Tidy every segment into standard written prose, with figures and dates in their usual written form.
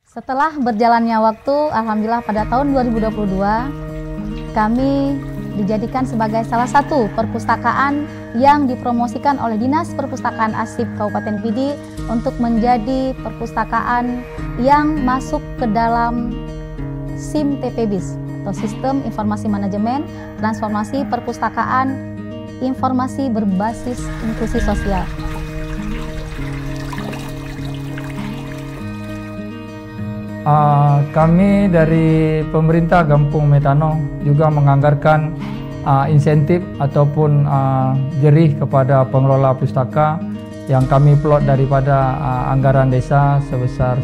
Setelah berjalannya waktu, alhamdulillah pada tahun 2022 kami dijadikan sebagai salah satu perpustakaan yang dipromosikan oleh Dinas Perpustakaan Arsip Kabupaten Pidi untuk menjadi perpustakaan yang masuk ke dalam SIM TPBIS atau Sistem Informasi Manajemen Transformasi Perpustakaan Informasi Berbasis Inklusi Sosial. Kami dari pemerintah Gampung Metano juga menganggarkan insentif ataupun jerih kepada pengelola pustaka yang kami plot daripada anggaran desa sebesar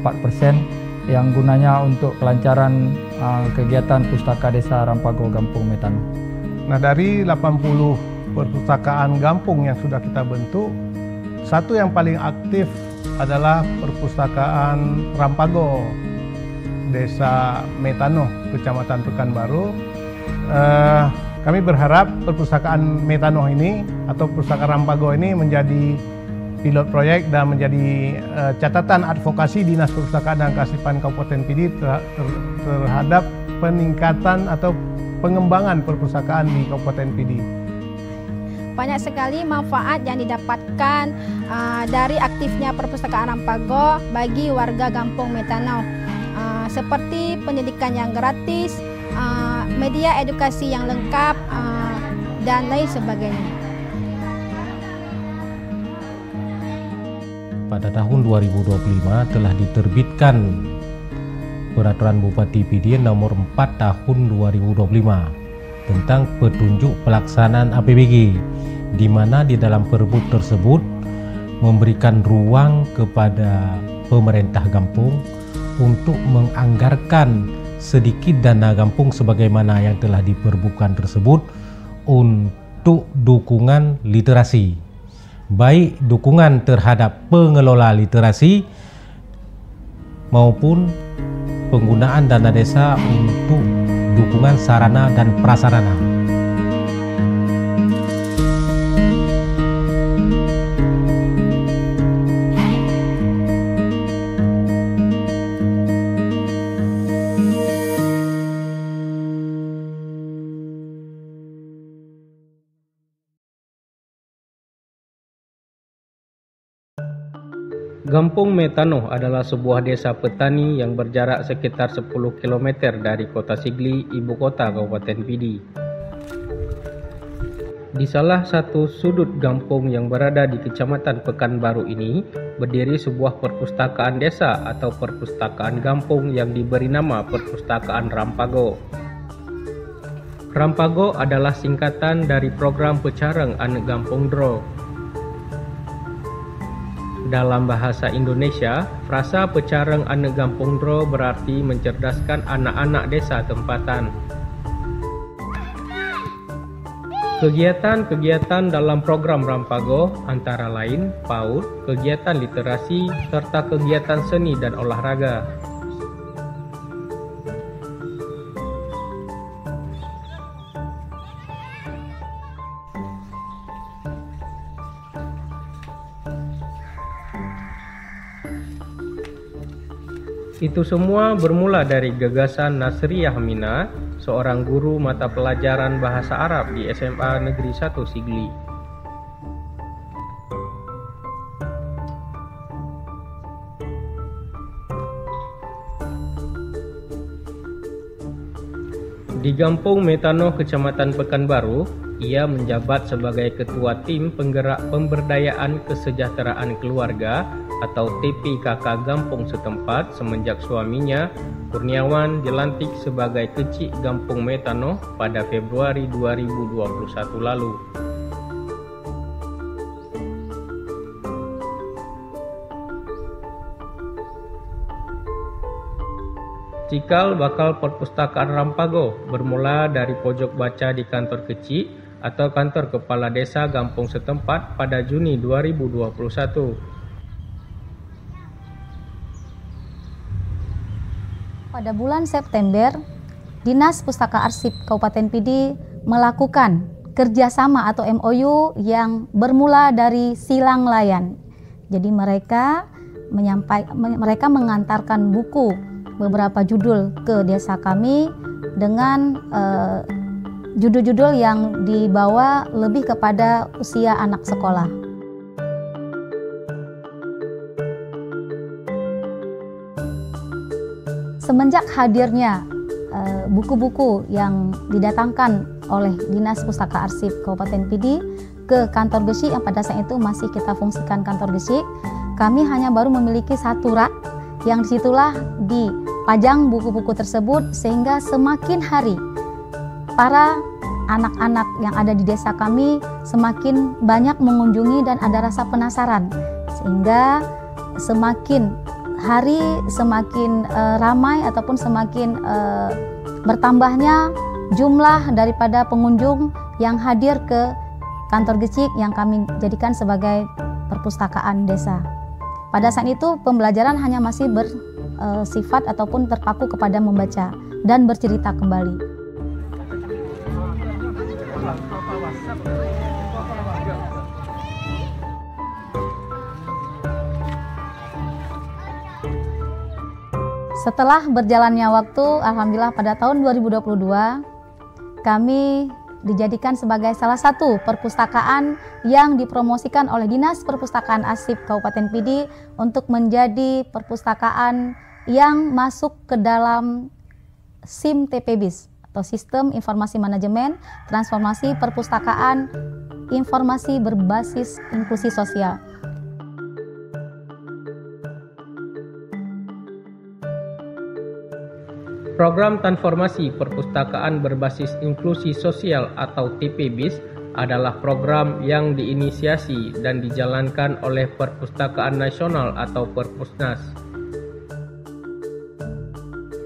4% yang gunanya untuk kelancaran kegiatan pustaka desa Rampago Gampung Metano. Nah, dari 80 perpustakaan Gampung yang sudah kita bentuk, satu yang paling aktif adalah perpustakaan Rampago, Desa Metano, Kecamatan Pekanbaru. Kami berharap perpustakaan Metano ini atau perpustakaan Rampago ini menjadi pilot proyek dan menjadi catatan advokasi Dinas Perpustakaan dan Kearsipan Kabupaten Pidi terhadap peningkatan atau pengembangan perpustakaan di Kabupaten Pidi. Banyak sekali manfaat yang didapatkan dari aktifnya perpustakaan Rampago bagi warga Gampung Metano, seperti pendidikan yang gratis, media edukasi yang lengkap, dan lain sebagainya. Pada tahun 2025 telah diterbitkan Peraturan Bupati Pidi nomor 4 tahun 2025 tentang petunjuk pelaksanaan APBG, di mana di dalam perbuk tersebut memberikan ruang kepada pemerintah Gampung untuk menganggarkan sedikit dana Gampung sebagaimana yang telah diperbukkan tersebut untuk dukungan literasi, baik dukungan terhadap pengelola literasi maupun penggunaan dana desa untuk dukungan sarana dan prasarana. Gampung Metano adalah sebuah desa petani yang berjarak sekitar 10 km dari kota Sigli, ibu kota Kabupaten Pidi. Di salah satu sudut Gampung yang berada di Kecamatan Pekanbaru ini, berdiri sebuah perpustakaan desa atau perpustakaan Gampung yang diberi nama Perpustakaan Rampago. Rampago adalah singkatan dari program Pecareng Anek Gampung Dro. Dalam bahasa Indonesia, frasa Pecareng Anek Gampung Dro berarti mencerdaskan anak-anak desa tempatan. Kegiatan-kegiatan dalam program Rampago antara lain PAUD, kegiatan literasi, serta kegiatan seni dan olahraga. Itu semua bermula dari gagasan Nasriyah Mina, seorang guru mata pelajaran bahasa Arab di SMA Negeri 1 Sigli. Di Gampung Metano, Kecamatan Pekanbaru, ia menjabat sebagai Ketua Tim Penggerak Pemberdayaan Kesejahteraan Keluarga atau TPKK Gampung setempat semenjak suaminya, Kurniawan, dilantik sebagai Kecik Gampung Metano pada Februari 2021 lalu. Cikal bakal perpustakaan Rampago bermula dari pojok baca di kantor kecil atau kantor kepala desa Gampung setempat pada Juni 2021. Pada bulan September, Dinas Pustaka Arsip Kabupaten Pidi melakukan kerjasama atau MOU yang bermula dari silang layan. Jadi mereka mereka mengantarkan buku beberapa judul ke desa kami dengan judul-judul yang dibawa lebih kepada usia anak sekolah. Semenjak hadirnya buku-buku yang didatangkan oleh Dinas Pustaka Arsip Kabupaten Pidi ke kantor Gesik, yang pada saat itu masih kita fungsikan kantor Gesik, kami hanya baru memiliki satu rak yang disitulah dipajang buku-buku tersebut, sehingga semakin hari para anak-anak yang ada di desa kami semakin banyak mengunjungi dan ada rasa penasaran, sehingga semakin hari semakin ramai ataupun semakin bertambahnya jumlah daripada pengunjung yang hadir ke kantor Gesik yang kami jadikan sebagai perpustakaan desa. Pada saat itu pembelajaran hanya masih bersifat ataupun terpaku kepada membaca dan bercerita kembali. Setelah berjalannya waktu, alhamdulillah pada tahun 2022 kami dijadikan sebagai salah satu perpustakaan yang dipromosikan oleh Dinas Perpustakaan Arsip Kabupaten Pidi untuk menjadi perpustakaan yang masuk ke dalam SIM TPBIS atau Sistem Informasi Manajemen Transformasi Perpustakaan Informasi Berbasis Inklusi Sosial. Program Transformasi Perpustakaan Berbasis Inklusi Sosial atau TPBIS adalah program yang diinisiasi dan dijalankan oleh Perpustakaan Nasional atau Perpusnas.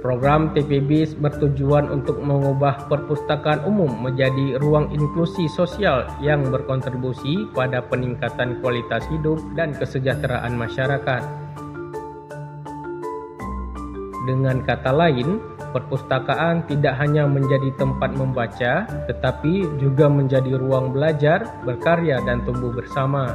Program TPBIS bertujuan untuk mengubah perpustakaan umum menjadi ruang inklusi sosial yang berkontribusi pada peningkatan kualitas hidup dan kesejahteraan masyarakat. Dengan kata lain, perpustakaan tidak hanya menjadi tempat membaca, tetapi juga menjadi ruang belajar, berkarya, dan tumbuh bersama.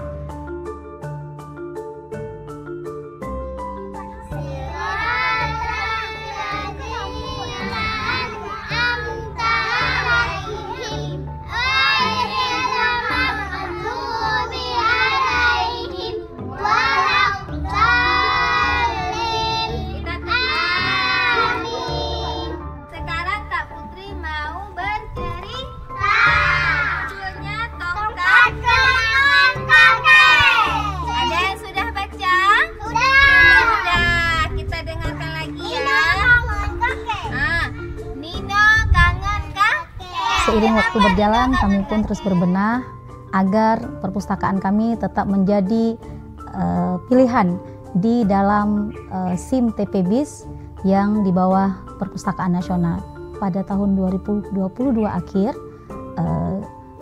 Seiring waktu berjalan, kami pun terus berbenah agar perpustakaan kami tetap menjadi pilihan di dalam SIM TPBIS yang di bawah Perpustakaan Nasional. Pada tahun 2022 akhir,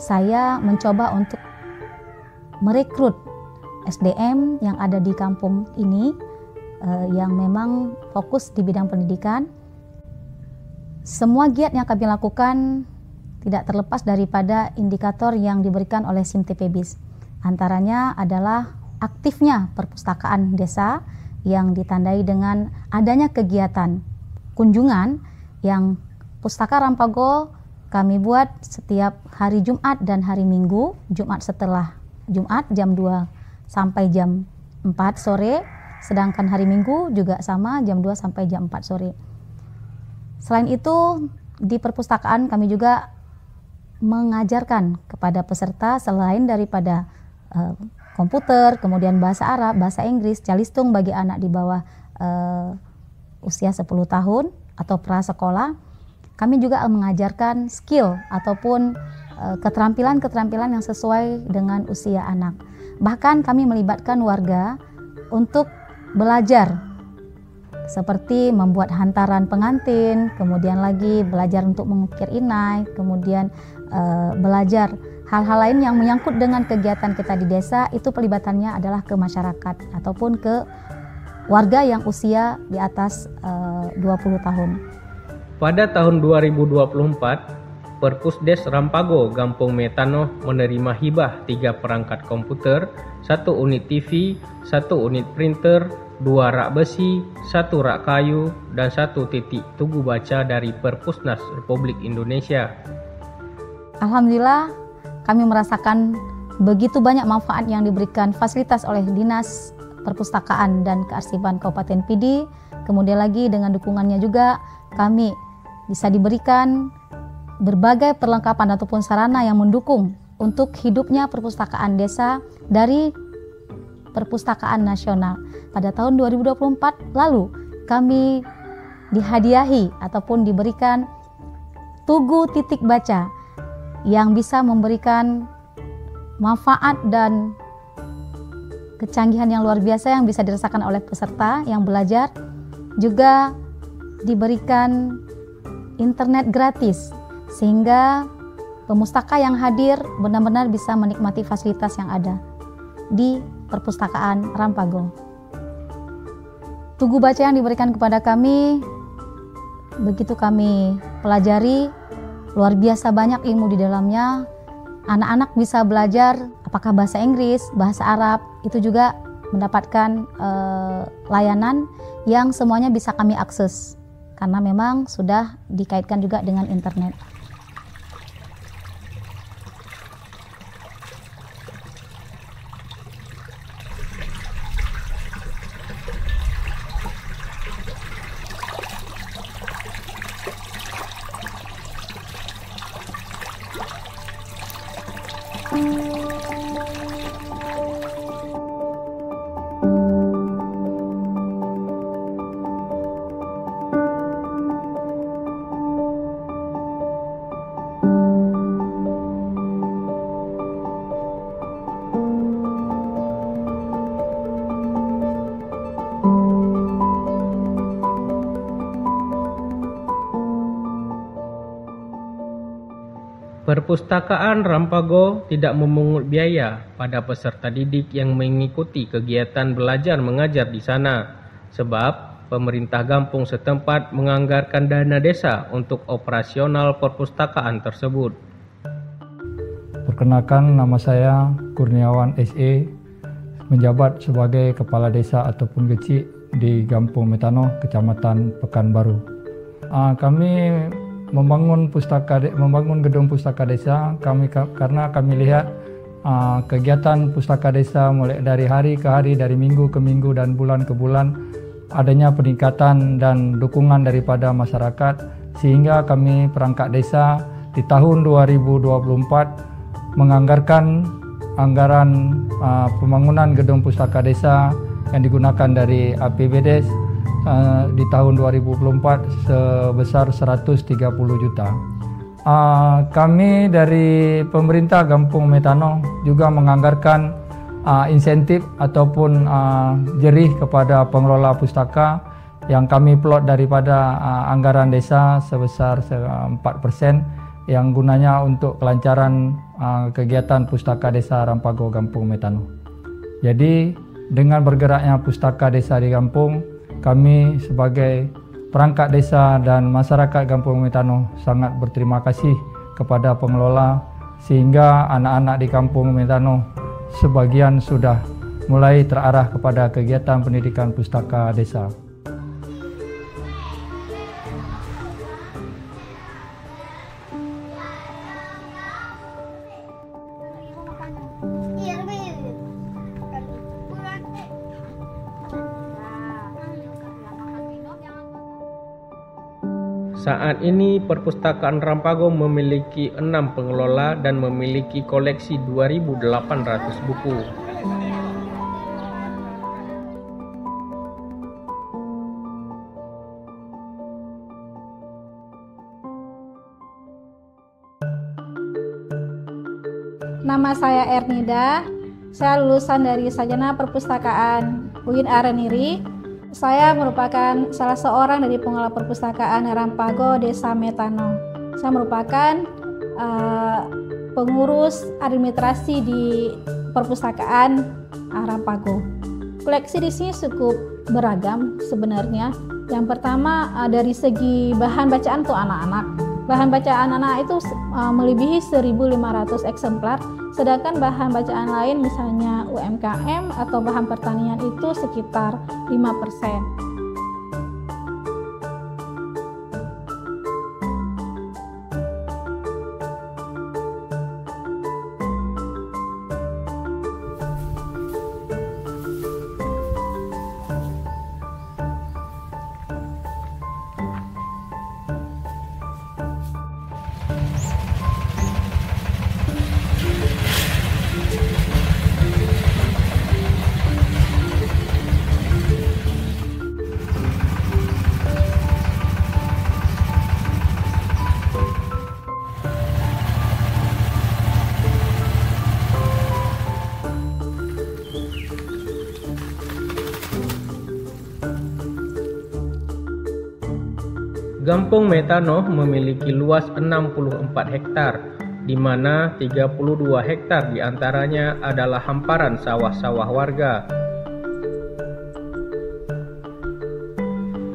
saya mencoba untuk merekrut SDM yang ada di kampung ini yang memang fokus di bidang pendidikan. Semua giat yang kami lakukan tidak terlepas daripada indikator yang diberikan oleh SIM TPBIS. Antaranya adalah aktifnya perpustakaan desa yang ditandai dengan adanya kegiatan kunjungan yang Pustaka Rampago kami buat setiap hari Jumat dan hari Minggu. Jumat setelah Jumat jam 2 sampai jam 4 sore, sedangkan hari Minggu juga sama jam 2 sampai jam 4 sore. Selain itu, di perpustakaan kami juga mengajarkan kepada peserta selain daripada komputer, kemudian bahasa Arab, bahasa Inggris, calistung bagi anak di bawah usia 10 tahun atau prasekolah, kami juga mengajarkan skill ataupun keterampilan-keterampilan yang sesuai dengan usia anak. Bahkan kami melibatkan warga untuk belajar seperti membuat hantaran pengantin, kemudian lagi belajar untuk mengukir inai, kemudian belajar hal-hal lain yang menyangkut dengan kegiatan kita di desa. Itu pelibatannya adalah ke masyarakat ataupun ke warga yang usia di atas 20 tahun. Pada tahun 2024, Perpusdes Rampago Gampung Metano menerima hibah 3 perangkat komputer, 1 unit TV, 1 unit printer, 2 rak besi, 1 rak kayu, dan 1 titik tugu baca dari Perpusnas Republik Indonesia. Alhamdulillah, kami merasakan begitu banyak manfaat yang diberikan fasilitas oleh Dinas Perpustakaan dan Kearsipan Kabupaten Pidi. Kemudian lagi dengan dukungannya juga kami bisa diberikan berbagai perlengkapan ataupun sarana yang mendukung untuk hidupnya perpustakaan desa dari Perpustakaan Nasional. Pada tahun 2024 lalu kami dihadiahi ataupun diberikan tugu titik baca yang bisa memberikan manfaat dan kecanggihan yang luar biasa yang bisa dirasakan oleh peserta yang belajar. Juga diberikan internet gratis sehingga pemustaka yang hadir benar-benar bisa menikmati fasilitas yang ada di Perpustakaan Rampago. Tugu baca yang diberikan kepada kami, begitu kami pelajari, luar biasa banyak ilmu di dalamnya. Anak-anak bisa belajar apakah bahasa Inggris, bahasa Arab, itu juga mendapatkan layanan yang semuanya bisa kami akses karena memang sudah dikaitkan juga dengan internet. Perpustakaan Rampago tidak memungut biaya pada peserta didik yang mengikuti kegiatan belajar mengajar di sana, sebab pemerintah kampung setempat menganggarkan dana desa untuk operasional perpustakaan tersebut. Perkenalkan, nama saya Kurniawan SE, menjabat sebagai Kepala Desa ataupun Gecik di Kampung Metano, Kecamatan Pekanbaru. Kami membangun gedung pustaka desa karena kami lihat kegiatan pustaka desa mulai dari hari ke hari, dari minggu ke minggu dan bulan ke bulan adanya peningkatan dan dukungan daripada masyarakat, sehingga kami perangkat desa di tahun 2024 menganggarkan anggaran pembangunan gedung pustaka desa yang digunakan dari APBD di tahun 2024 sebesar 130 juta. Kami dari pemerintah Kampung Metano juga menganggarkan insentif ataupun jerih kepada pengelola pustaka yang kami plot daripada anggaran desa sebesar 4% yang gunanya untuk kelancaran kegiatan pustaka desa Rampago Kampung Metano. Jadi dengan bergeraknya pustaka desa di kampung, kami sebagai perangkat desa dan masyarakat Kampung Metano sangat berterima kasih kepada pengelola, sehingga anak-anak di Kampung Metano sebagian sudah mulai terarah kepada kegiatan pendidikan pustaka desa. Saat ini Perpustakaan Rampago memiliki 6 pengelola dan memiliki koleksi 2.800 buku. Nama saya Ernida, saya lulusan dari Sarjana Perpustakaan UIN Araniri. Saya merupakan salah seorang dari pengelola perpustakaan Rampago Desa Metano. Saya merupakan pengurus administrasi di perpustakaan Rampago. Koleksi di sini cukup beragam sebenarnya. Yang pertama dari segi bahan bacaan untuk anak-anak. Bahan bacaan anak itu melebihi 1.500 eksemplar, sedangkan bahan bacaan lain misalnya UMKM atau bahan pertanian itu sekitar 5%. Gampong Metano memiliki luas 64 hektar, di mana 32 hektar diantaranya adalah hamparan sawah-sawah warga.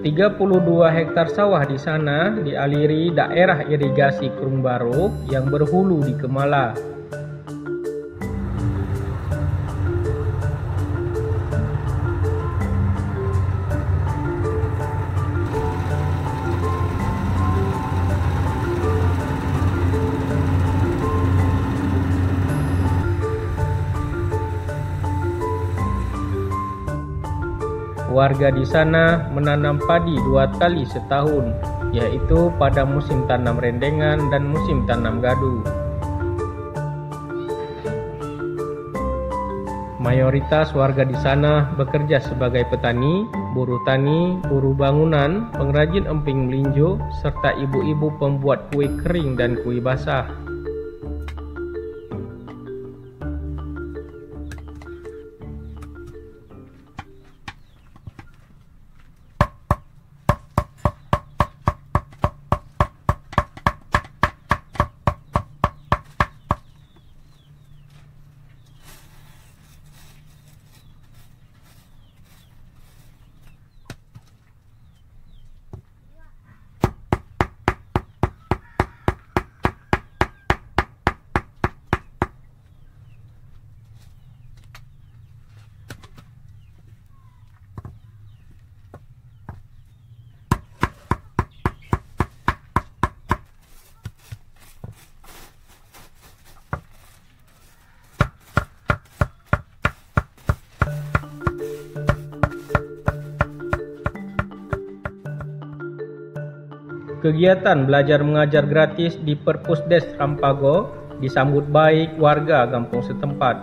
32 hektar sawah di sana dialiri daerah irigasi Krung Baru yang berhulu di Kemala. Warga di sana menanam padi 2 kali setahun, yaitu pada musim tanam rendengan dan musim tanam gadu. Mayoritas warga di sana bekerja sebagai petani, buruh tani, buruh bangunan, pengrajin emping melinjo, serta ibu-ibu pembuat kue kering dan kue basah. Kegiatan belajar mengajar gratis di Perpusdes Rampago disambut baik warga kampung setempat.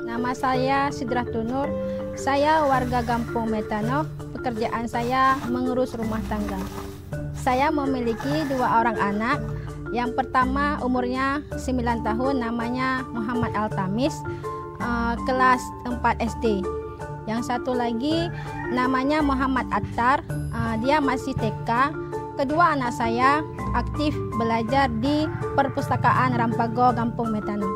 Nama saya Sidratul Nur, saya warga Gampong Metano. Pekerjaan saya mengurus rumah tangga. Saya memiliki 2 orang anak. Yang pertama umurnya 9 tahun, namanya Muhammad Altamis, kelas 4 SD. Yang satu lagi namanya Muhammad Attar, dia masih TK. Kedua anak saya aktif belajar di Perpustakaan Rampago Gampong Metano.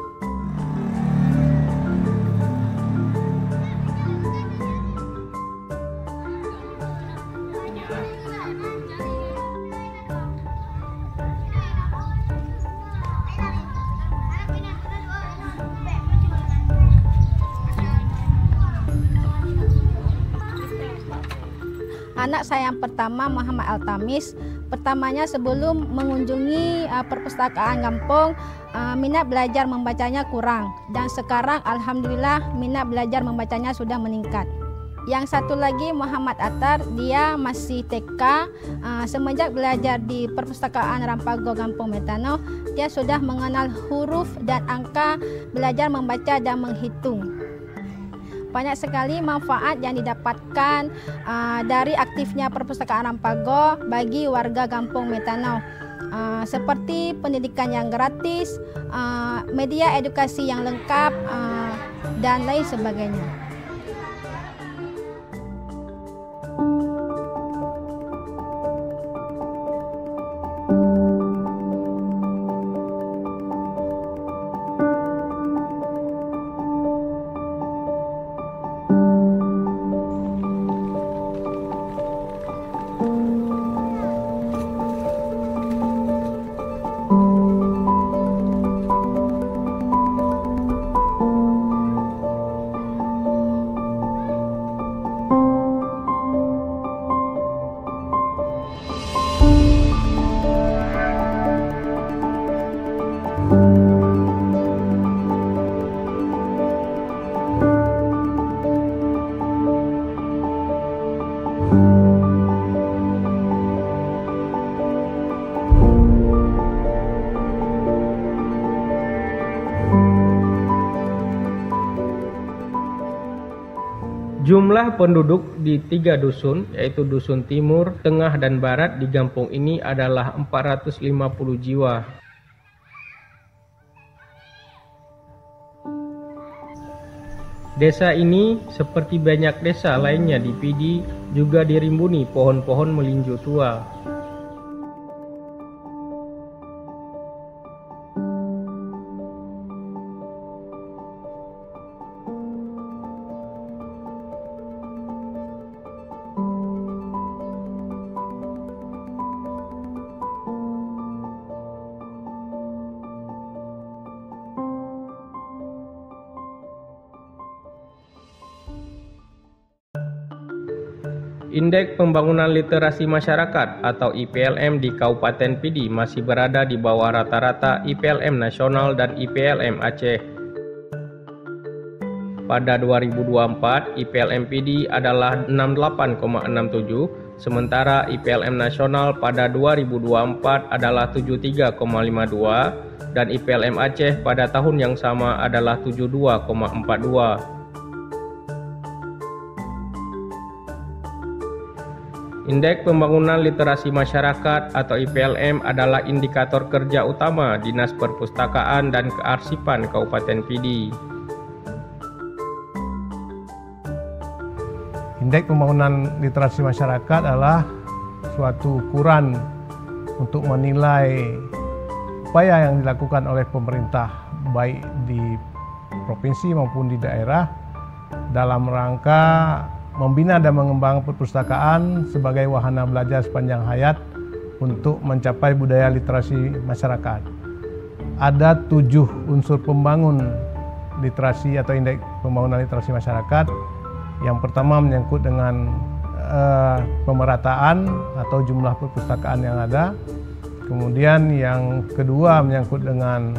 Anak saya yang pertama Muhammad Altamis, pertamanya sebelum mengunjungi perpustakaan Gampong, minat belajar membacanya kurang, dan sekarang alhamdulillah minat belajar membacanya sudah meningkat. Yang satu lagi Muhammad Attar, dia masih TK. Semenjak belajar di perpustakaan Rampago Gampong Metano, dia sudah mengenal huruf dan angka, belajar membaca dan menghitung. Banyak sekali manfaat yang didapatkan dari aktifnya perpustakaan Rampago bagi warga Gampong Metano, seperti pendidikan yang gratis, media edukasi yang lengkap, dan lain sebagainya. Jumlah penduduk di 3 dusun, yaitu Dusun Timur, Tengah, dan Barat di kampung ini adalah 450 jiwa. Desa ini, seperti banyak desa lainnya di Pidi, juga dirimbuni pohon-pohon melinjo tua. Indeks Pembangunan Literasi Masyarakat atau IPLM di Kabupaten Pidi masih berada di bawah rata-rata IPLM nasional dan IPLM Aceh. Pada 2024, IPLM Pidi adalah 68,67, sementara IPLM nasional pada 2024 adalah 73,52 dan IPLM Aceh pada tahun yang sama adalah 72,42. Indeks Pembangunan Literasi Masyarakat atau IPLM adalah indikator kerja utama Dinas Perpustakaan dan Kearsipan Kabupaten Pidi. Indeks Pembangunan Literasi Masyarakat adalah suatu ukuran untuk menilai upaya yang dilakukan oleh pemerintah baik di provinsi maupun di daerah dalam rangka membina dan mengembangkan perpustakaan sebagai wahana belajar sepanjang hayat untuk mencapai budaya literasi masyarakat. Ada 7 unsur pembangun literasi atau indeks pembangunan literasi masyarakat. Yang pertama menyangkut dengan pemerataan atau jumlah perpustakaan yang ada. Kemudian yang kedua menyangkut dengan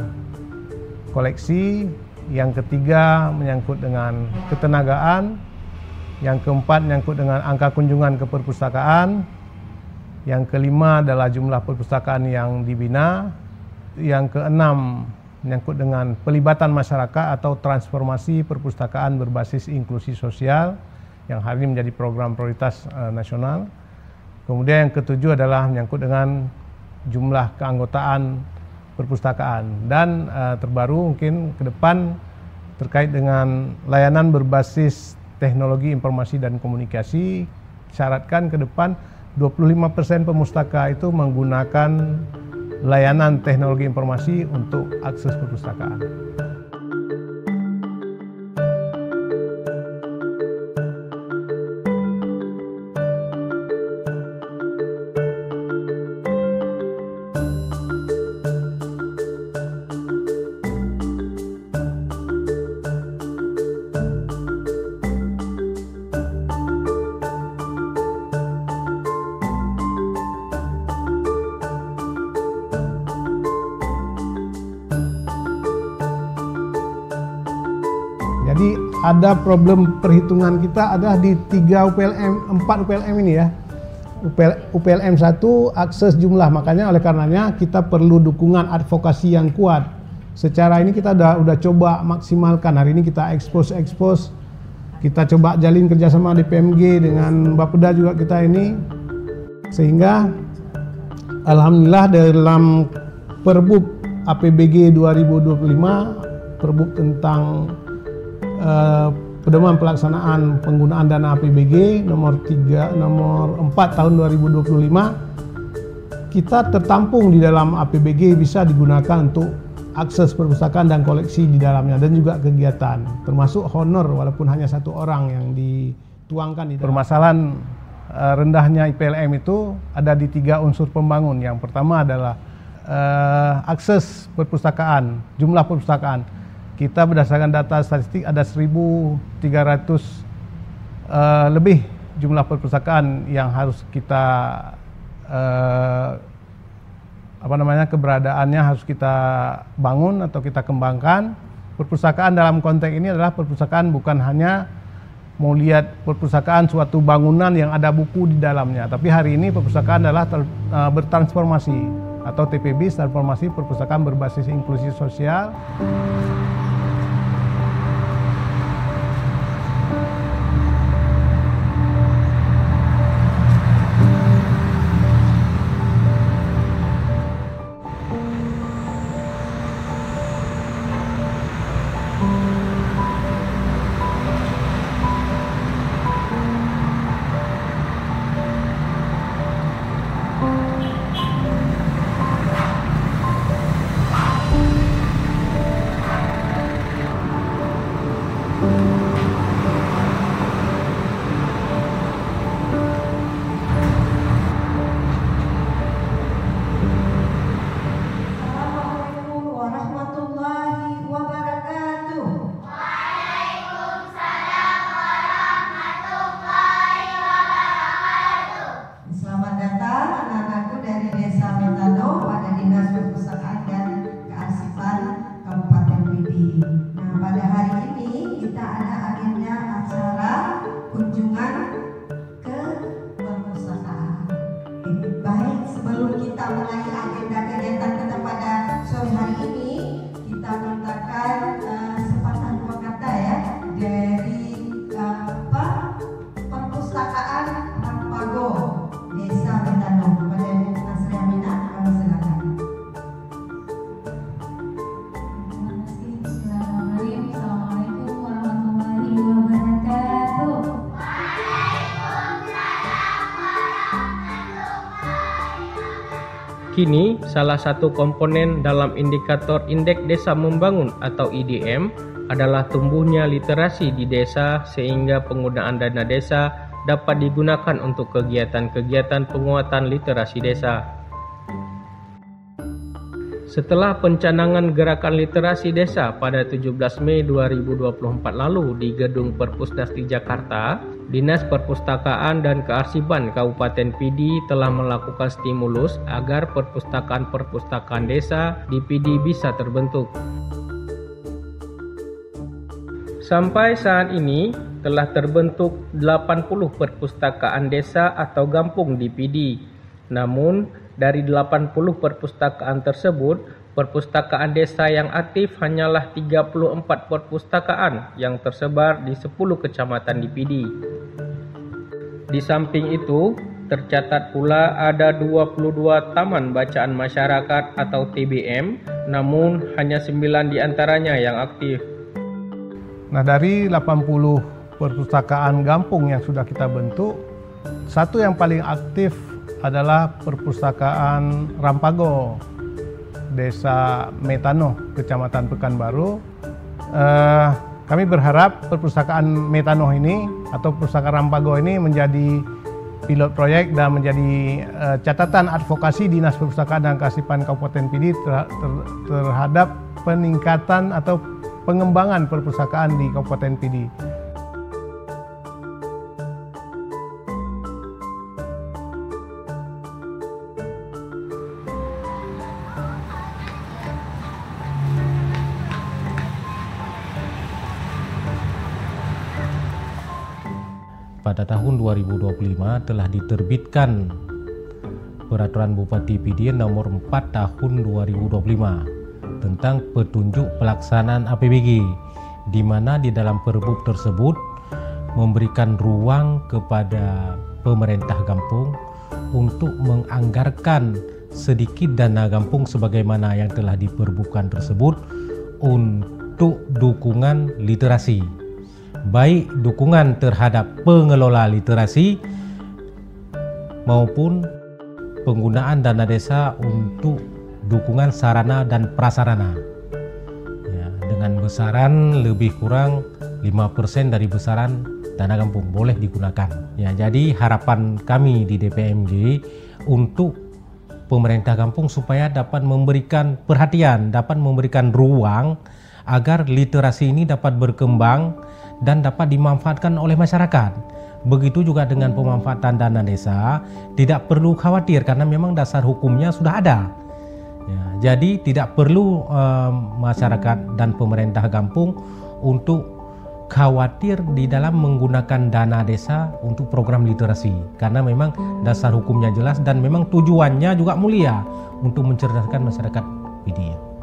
koleksi. Yang ketiga menyangkut dengan ketenagaan. Yang keempat menyangkut dengan angka kunjungan ke perpustakaan. Yang kelima adalah jumlah perpustakaan yang dibina. Yang keenam menyangkut dengan pelibatan masyarakat atau transformasi perpustakaan berbasis inklusi sosial yang hari ini menjadi program prioritas nasional. Kemudian yang ketujuh adalah menyangkut dengan jumlah keanggotaan perpustakaan. Dan terbaru mungkin ke depan terkait dengan layanan berbasis teknologi informasi dan komunikasi, syaratkan ke depan 25% pemustaka itu menggunakan layanan teknologi informasi untuk akses perpustakaan. Jadi ada problem perhitungan kita ada di 4 UPLM ini ya. UPLM 1 akses jumlah, makanya oleh karenanya kita perlu dukungan advokasi yang kuat. Secara ini kita udah coba maksimalkan. Hari ini kita expose, kita coba jalin kerjasama di PMG dengan Bapeda juga kita ini. Sehingga alhamdulillah dalam Perbub APBG 2025, Perbub tentang pedoman pelaksanaan penggunaan dana APBG nomor 4 tahun 2025, kita tertampung di dalam APBG bisa digunakan untuk akses perpustakaan dan koleksi di dalamnya dan juga kegiatan termasuk honor walaupun hanya 1 orang yang dituangkan di dalam. Permasalahan rendahnya IPLM itu ada di 3 unsur pembangun. Yang pertama adalah akses perpustakaan, jumlah perpustakaan. Kita berdasarkan data statistik ada 1.300 lebih jumlah perpustakaan yang harus kita keberadaannya harus kita bangun atau kita kembangkan. Perpustakaan dalam konteks ini adalah perpustakaan bukan hanya mau lihat perpustakaan suatu bangunan yang ada buku di dalamnya, tapi hari ini perpustakaan adalah bertransformasi atau TPB, transformasi perpustakaan berbasis inklusi sosial. Kini, salah satu komponen dalam indikator Indeks Desa Membangun atau IDM adalah tumbuhnya literasi di desa sehingga penggunaan dana desa dapat digunakan untuk kegiatan-kegiatan penguatan literasi desa. Setelah pencanangan gerakan literasi desa pada 17 Mei 2024 lalu di Gedung Perpusnas di Jakarta, Dinas Perpustakaan dan Kearsipan Kabupaten Pidi telah melakukan stimulus agar perpustakaan-perpustakaan desa di Pidi bisa terbentuk. Sampai saat ini telah terbentuk 80 perpustakaan desa atau gampung di Pidi. Namun, dari 80 perpustakaan tersebut, perpustakaan desa yang aktif hanyalah 34 perpustakaan yang tersebar di 10 kecamatan di Pidi. Di samping itu, tercatat pula ada 22 taman bacaan masyarakat atau TBM, namun hanya 9 diantaranya yang aktif. Nah, dari 80 perpustakaan gampung yang sudah kita bentuk, satu yang paling aktif adalah perpustakaan Rampago, Desa Metano, Kecamatan Pekanbaru. Kami berharap perpustakaan Metano ini atau perpustakaan Rampago ini menjadi pilot proyek dan menjadi catatan advokasi Dinas Perpustakaan dan Kearsipan Kabupaten Pidi terhadap peningkatan atau pengembangan perpustakaan di Kabupaten Pidi. Pada tahun 2025 telah diterbitkan Peraturan Bupati Pidi nomor 4 tahun 2025 tentang petunjuk pelaksanaan APBG, di mana di dalam perbub tersebut memberikan ruang kepada pemerintah kampung untuk menganggarkan sedikit dana kampung sebagaimana yang telah diperbubkan tersebut untuk dukungan literasi, baik dukungan terhadap pengelola literasi maupun penggunaan dana desa untuk dukungan sarana dan prasarana ya, dengan besaran lebih kurang 5% dari besaran dana kampung boleh digunakan ya. Jadi harapan kami di DPMG untuk pemerintah kampung supaya dapat memberikan perhatian, dapat memberikan ruang agar literasi ini dapat berkembang dan dapat dimanfaatkan oleh masyarakat. Begitu juga dengan pemanfaatan dana desa, tidak perlu khawatir karena memang dasar hukumnya sudah ada. Ya, jadi tidak perlu masyarakat dan pemerintah kampung untuk khawatir di dalam menggunakan dana desa untuk program literasi karena memang dasar hukumnya jelas dan memang tujuannya juga mulia untuk mencerdaskan masyarakat Pidi.